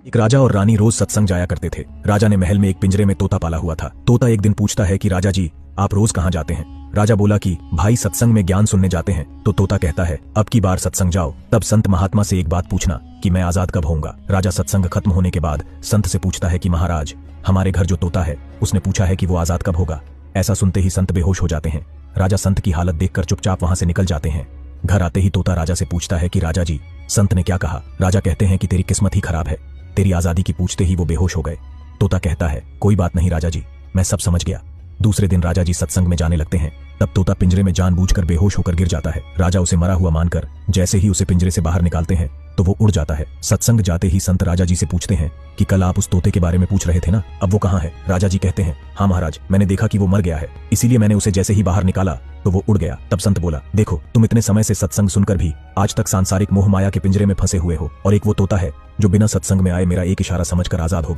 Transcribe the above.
एक राजा और रानी रोज सत्संग जाया करते थे। राजा ने महल में एक पिंजरे में तोता पाला हुआ था। तोता एक दिन पूछता है कि राजा जी, आप रोज कहाँ जाते हैं? राजा बोला कि भाई सत्संग में ज्ञान सुनने जाते हैं। तो तोता कहता है, अब की बार सत्संग जाओ तब संत महात्मा से एक बात पूछना कि मैं आजाद कब होऊंगा। राजा सत्संग खत्म होने के बाद संत से पूछता है कि महाराज, हमारे घर जो तोता है उसने पूछा है कि वो आजाद कब होगा। ऐसा सुनते ही संत बेहोश हो जाते हैं। राजा संत की हालत देखकर चुपचाप वहां से निकल जाते हैं। घर आते ही तोता राजा से पूछता है कि राजा जी, संत ने क्या कहा? राजा कहते हैं कि तेरी किस्मत ही खराब है, तेरी आजादी की पूछते ही वो बेहोश हो गए। तोता कहता है, कोई बात नहीं राजा जी, मैं सब समझ गया। दूसरे दिन राजा जी सत्संग में जाने लगते हैं। तब तोता पिंजरे में जानबूझकर बेहोश होकर गिर जाता है। राजा उसे मरा हुआ मानकर जैसे ही उसे पिंजरे से बाहर निकालते हैं तो वो उड़ जाता है। सत्संग जाते ही संत राजा जी से पूछते हैं कि कल आप उस तोते के बारे में पूछ रहे थे ना, अब वो कहाँ है? राजा जी कहते हैं, हाँ महाराज, मैंने देखा कि वो मर गया है, इसीलिए मैंने उसे जैसे ही बाहर निकाला तो वो उड़ गया। तब संत बोला, देखो तुम इतने समय से सत्संग सुनकर भी आज तक सांसारिक मोह माया के पिंजरे में फंसे हुए हो, और एक वो तोता है जो बिना सत्संग में आए मेरा एक इशारा समझकर आजाद हो गया।